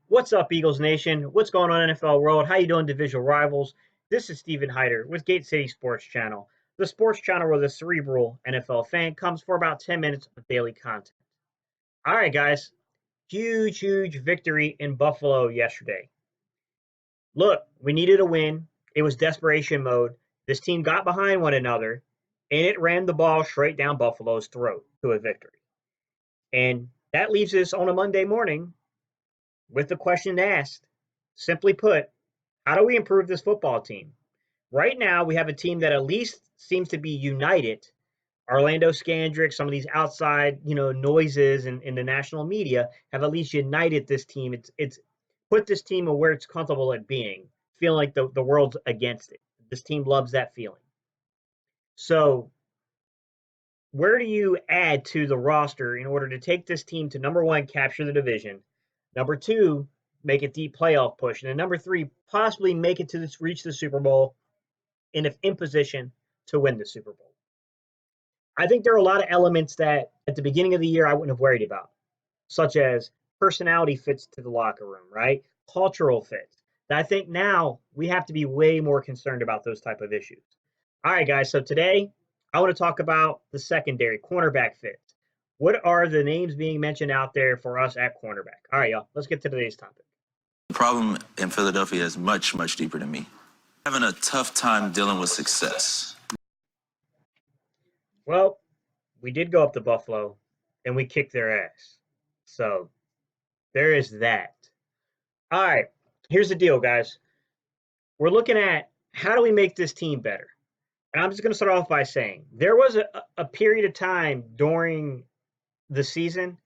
What's up, Eagles Nation? What's going on, NFL world? How you doing, divisional rivals? This is Steven Hyder with Gate City Sports Channel, the sports channel where the cerebral NFL fan comes for about 10 minutes of daily content. All right, guys. Huge victory in Buffalo yesterday. Look, we needed a win. It was desperation mode. This team got behind one another, and it ran the ball straight down Buffalo's throat to a victory. And that leaves us on a Monday morning with the question asked. Simply put, how do we improve this football team? Right now, we have a team that at least seems to be united. Orlando Scandrick, some of these outside, noises in the national media have at least united this team. It's put this team where it's comfortable at being, feeling like the world's against it. This team loves that feeling. So, where do you add to the roster in order to take this team to number one, capture the division, number two, make a deep playoff push, and then number three, possibly make it to this, reach the Super Bowl, and if in position to win the Super Bowl? I think there are a lot of elements that at the beginning of the year I wouldn't have worried about, such as personality fits to the locker room, right? Cultural fits. I think now we have to be way more concerned about those type of issues. All right, guys. So today I want to talk about the secondary cornerback fits. What are the names being mentioned out there for us at cornerback? All right, y'all. Let's get to today's topic. The problem in Philadelphia is much deeper than me. Having a tough time dealing with success. Well, we did go up to Buffalo and we kicked their ass. So there is that. All right. Here's the deal, guys. We're looking at how do we make this team better? And I'm just going to start off by saying there was a period of time during the season,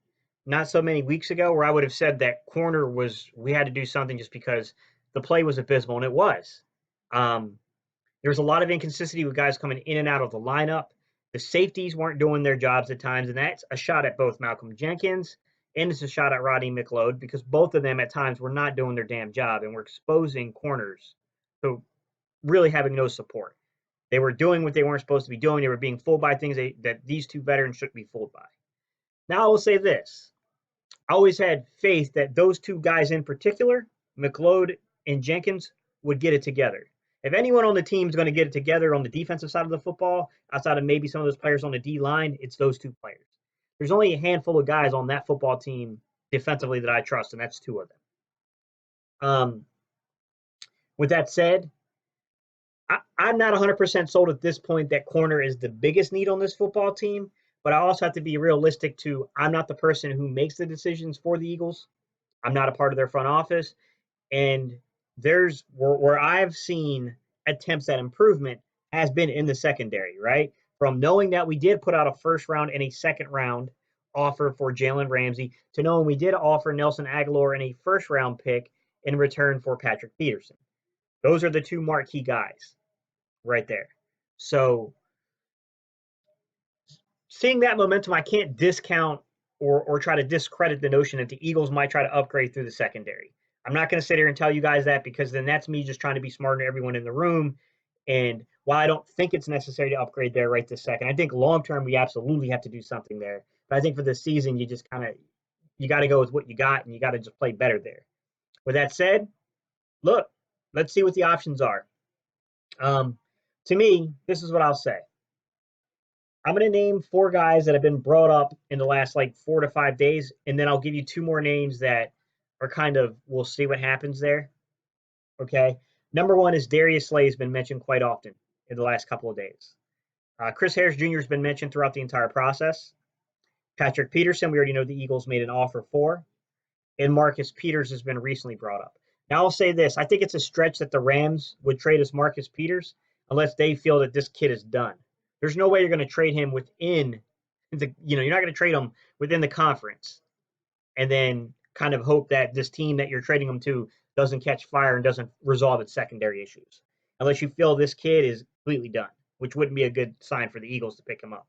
not so many weeks ago, where I would have said that corner we had to do something just because the play was abysmal, and it was. Um, there was a lot of inconsistency with guys coming in and out of the lineup. The safeties weren't doing their jobs at times, and that's a shot at both Malcolm Jenkins and it's a shot at Rodney McLeod because both of them at times were not doing their damn job and were exposing corners to really having no support. They were doing what they weren't supposed to be doing. They were being fooled by things that these two veterans shouldn't be fooled by. Now, I will say this. I always had faith that those two guys in particular, McLeod and Jenkins, would get it together. If anyone on the team is going to get it together on the defensive side of the football, outside of maybe some of those players on the D line, it's those two players. There's only a handful of guys on that football team defensively that I trust, and that's two of them. With that said, I'm not 100% sold at this point that corner is the biggest need on this football team, but I also have to be realistic to I'm not the person who makes the decisions for the Eagles. I'm not a part of their front office. And there's where I've seen attempts at improvement has been in the secondary, right? From knowing that we did put out a first round and a second round offer for Jalen Ramsey to knowing we did offer Nelson Aguilar in a first round pick in return for Patrick Peterson. Those are the two marquee guys right there. So seeing that momentum, I can't discount or try to discredit the notion that the Eagles might try to upgrade through the secondary. I'm not going to sit here and tell you guys that because then that's me just trying to be smarter than everyone in the room. And while I don't think it's necessary to upgrade there right this second, I think long term we absolutely have to do something there. But I think for this season, you just you got to go with what you got and you got to just play better there. With that said, look, let's see what the options are. To me, this is what I'll say. I'm going to name four guys that have been brought up in the last like 4 to 5 days, and then I'll give you two more names that are kind of we'll see what happens there. Okay. Number one is Darius Slay has been mentioned quite often in the last couple of days. Chris Harris Jr. has been mentioned throughout the entire process. Patrick Peterson, we already know the Eagles made an offer for, and Marcus Peters has been recently brought up. Now I'll say this: I think it's a stretch that the Rams would trade us Marcus Peters unless they feel that this kid is done. There's no way you're going to trade him within you're not going to trade him within the conference and then kind of hope that this team that you're trading him to doesn't catch fire and doesn't resolve its secondary issues. Unless you feel this kid is completely done, which wouldn't be a good sign for the Eagles to pick him up.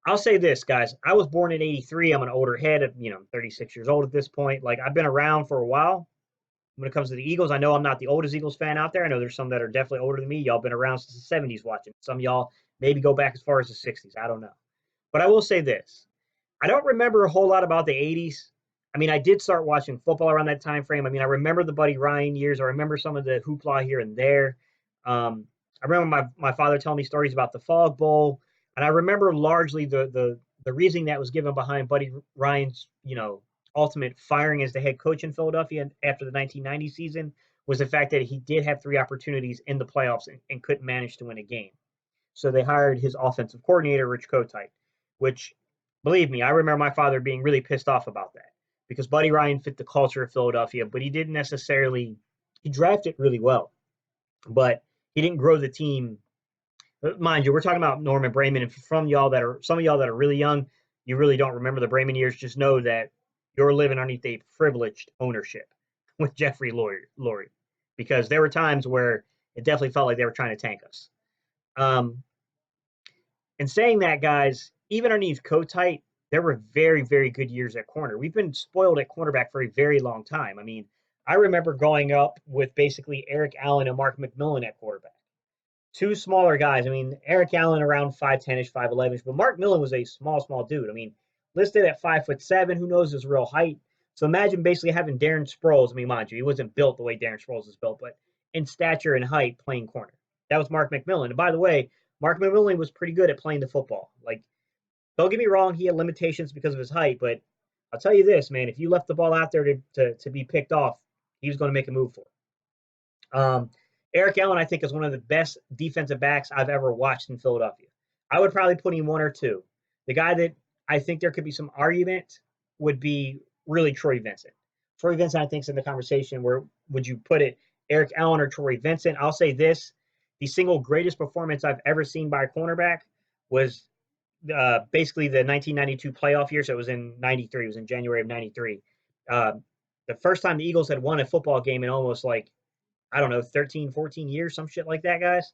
I'll say this, guys. I was born in 83. I'm an older head. I'm 36 years old at this point. Like, I've been around for a while. When it comes to the Eagles, I know I'm not the oldest Eagles fan out there. I know there's some that are definitely older than me. Y'all been around since the 70s watching. Some of y'all maybe go back as far as the 60s. I don't know. But I will say this. I don't remember a whole lot about the 80s. I mean, I did start watching football around that time frame. I mean, I remember the Buddy Ryan years. I remember some of the hoopla here and there. I remember my father telling me stories about the Fog Bowl, and I remember largely the reasoning that was given behind Buddy Ryan's ultimate firing as the head coach in Philadelphia after the 1990 season was the fact that he did have 3 opportunities in the playoffs and couldn't manage to win a game. So they hired his offensive coordinator, Rich Kotite, which, believe me, I remember my father being really pissed off about that because Buddy Ryan fit the culture of Philadelphia, but he didn't necessarily, he drafted really well, but he didn't grow the team. Mind you, we're talking about Norman Brayman, and from y'all that are some of y'all that are really young, you really don't remember the Brayman years. Just know that you're living underneath a privileged ownership with Jeffrey Lurie, because there were times where it definitely felt like they were trying to tank us. Um, And saying that, guys, even underneath Kotite, there were very, very good years at corner. We've been spoiled at cornerback for a very long time. I mean, I remember growing up with basically Eric Allen and Mark McMillan at quarterback. Two smaller guys. I mean, Eric Allen around 5'10-ish, 5'11-ish, but Mark Millen was a small, small dude. I mean, listed at 5'7", who knows his real height. So imagine basically having Darren Sproles. I mean, mind you, he wasn't built the way Darren Sproles is built, but in stature and height playing corner. That was Mark McMillan. And by the way, Mark McMillan was pretty good at playing the football. Like, don't get me wrong, he had limitations because of his height, but I'll tell you this, man, if you left the ball out there to be picked off, he was going to make a move for it. Eric Allen, I think, is one of the best defensive backs I've ever watched in Philadelphia. I would probably put him one or two. The guy that I think there could be some argument would be really Troy Vincent. Troy Vincent, I think, is in the conversation. Where would you put it, Eric Allen or Troy Vincent? I'll say this: the single greatest performance I've ever seen by a cornerback was basically the 1992 playoff year. So it was in '93. It was in January of '93. Uh, the first time the Eagles had won a football game in almost like, I don't know, 13, 14 years, some shit like that, guys,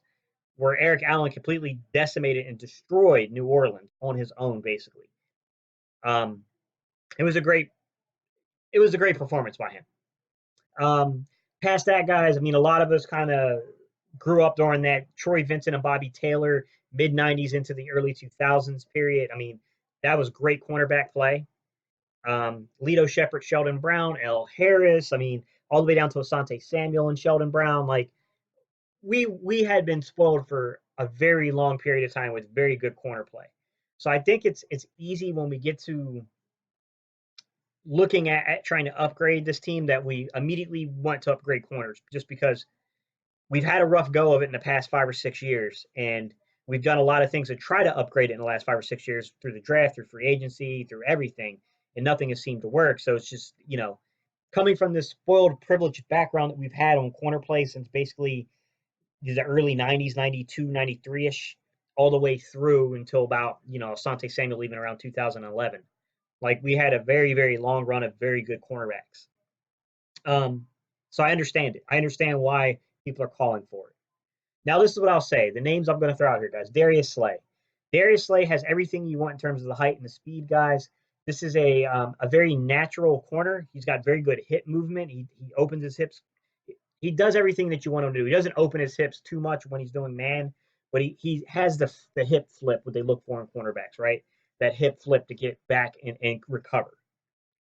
where Eric Allen completely decimated and destroyed New Orleans on his own, basically. Um, it was a great, it was a great performance by him. Um, Past that, guys, I mean, a lot of us kind of grew up during that Troy Vincent and Bobby Taylor mid '90s into the early 2000s period. I mean, that was great cornerback play. Lito Shepard, Sheldon Brown, L. Harris. I mean, all the way down to Asante Samuel and Sheldon Brown. Like, we had been spoiled for a very long period of time with very good corner play. So I think it's easy when we get to looking at trying to upgrade this team that we immediately want to upgrade corners just because we've had a rough go of it in the past 5 or 6 years, and we've done a lot of things to try to upgrade it in the last 5 or 6 years through the draft, through free agency, through everything, and nothing has seemed to work. So it's just, coming from this spoiled, privileged background that we've had on corner play since basically the early '90s, '92, '93 ish, all the way through until about Asante Samuel leaving around 2011. Like, we had a very, very long run of very good cornerbacks. Um, so I understand it. I understand why people are calling for it. Now, this is what I'll say. The names I'm going to throw out here, guys. Darius Slay. Darius Slay has everything you want in terms of the height and the speed, guys. This is a very natural corner. He's got very good hip movement. He opens his hips. He does everything that you want him to do. He doesn't open his hips too much when he's doing man, but he has the hip flip, what they look for in cornerbacks, right? That hip flip to get back and recover.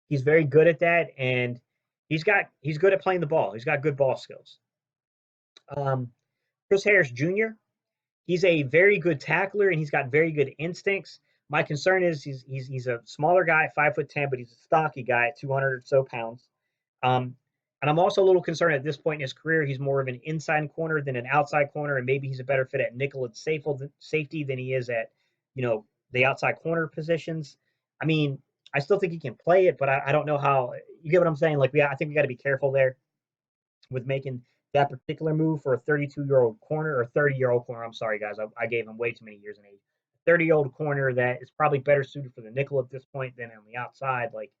He's very good at that, and he's good at playing the ball. He's got good ball skills. Um, Chris Harris Jr. He's a very good tackler, and he's got very good instincts. My concern is he's a smaller guy, 5'10", but he's a stocky guy at 200 or so pounds. Um, and I'm also a little concerned at this point in his career. He's more of an inside corner than an outside corner, and maybe he's a better fit at nickel and safety than he is at, the outside corner positions. I mean, I still think he can play it, but I don't know how. You get what I'm saying? Like, I think we got to be careful there with making that particular move for a 32-year-old corner or 30-year-old corner. I'm sorry, guys. I gave him way too many years in age. 30-year-old corner that is probably better suited for the nickel at this point than on the outside. Like,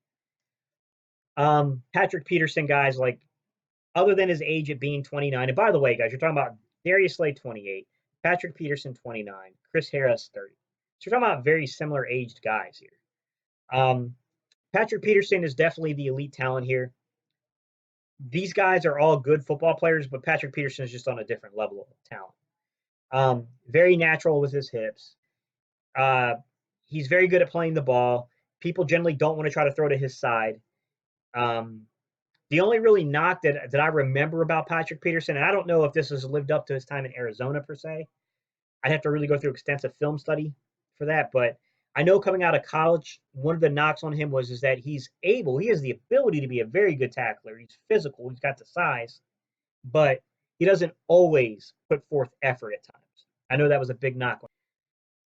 Patrick Peterson, guys, like, other than his age at being 29. And by the way, guys, you're talking about Darius Slay, 28, Patrick Peterson, 29, Chris Harris, 30. So you're talking about very similar aged guys here. Patrick Peterson is definitely the elite talent here. These guys are all good football players, but Patrick Peterson is just on a different level of talent. Very natural with his hips. Uh, he's very good at playing the ball. People generally don't want to try to throw to his side. The only really knock that I remember about Patrick Peterson, and I don't know if this has lived up to his time in Arizona per se. I'd have to really go through extensive film study for that, but I know coming out of college, one of the knocks on him was is that he has the ability to be a very good tackler. He's physical, he's got the size, but he doesn't always put forth effort at times. I know that was a big knock.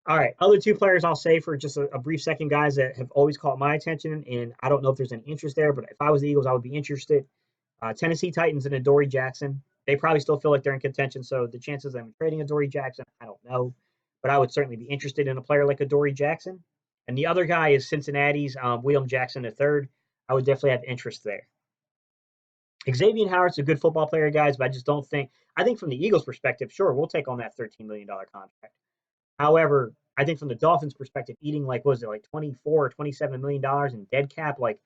All right, other two players I'll say for just a brief second, guys, that have always caught my attention, and I don't know if there's any interest there, but if I was the Eagles, I would be interested. Tennessee Titans and Adoree Jackson. They probably still feel like they're in contention, so the chances of them trading Adoree Jackson, I don't know. But I would certainly be interested in a player like Adoree Jackson. And the other guy is Cincinnati's William Jackson III. I would definitely have interest there. Xavier Howard's a good football player, guys, but I just don't think. I think from the Eagles' perspective, sure, we'll take on that $13 million contract. However, I think from the Dolphins' perspective, eating like was it like 24 or $27 million in dead cap, like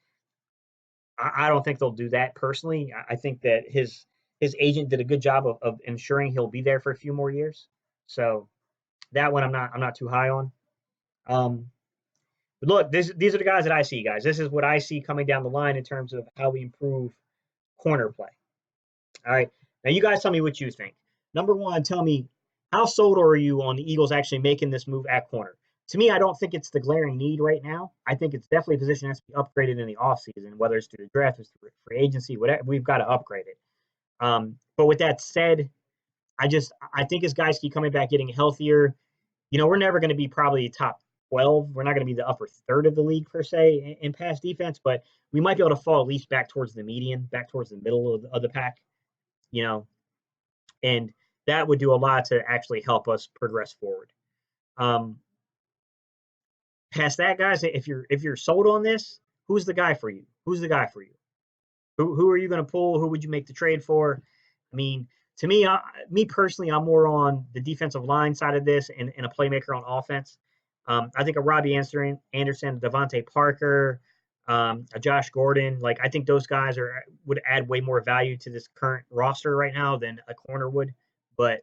I don't think they'll do that personally. I think that his agent did a good job of ensuring he'll be there for a few more years. So that one I'm not too high on. Um, but look, these are the guys that I see, guys. This is what I see coming down the line in terms of how we improve corner play. All right. Now you guys tell me what you think. Number one, tell me how sold are you on the Eagles actually making this move at corner? To me, I don't think it's the glaring need right now. I think it's definitely a position that has to be upgraded in the offseason, whether it's through the draft, it's through free agency, whatever. We've got to upgrade it. But with that said, I think as guys keep coming back, getting healthier, we're never going to be probably top 12. We're not going to be the upper third of the league per se in pass defense, but we might be able to fall at least back towards the median, back towards the middle of the pack. You know, and that would do a lot to actually help us progress forward. Um, Past that, guys, if you're sold on this, who's the guy for you? Who's the guy for you? Who are you going to pull? Who would you make the trade for? I mean, to me, me personally, I'm more on the defensive line side of this and a playmaker on offense. I think a Robbie Anderson, Devontae Parker, a Josh Gordon, like I think those guys would add way more value to this current roster right now than a corner would. But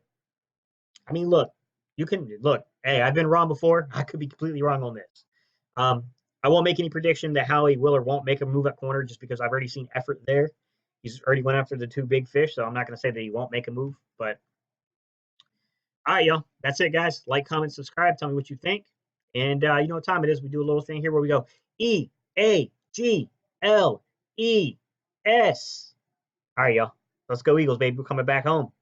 I mean, look, you can look. Hey, I've been wrong before. I could be completely wrong on this. Um, I won't make any prediction that Howie will or won't make a move at corner just because I've already seen effort there. He's already went after the two big fish, so I'm not going to say that he won't make a move. But all right, y'all. That's it, guys. Like, comment, subscribe. Tell me what you think. And you know what time it is. We do a little thing here where we go EAGLES. All right, y'all. Let's go Eagles, baby. We're coming back home.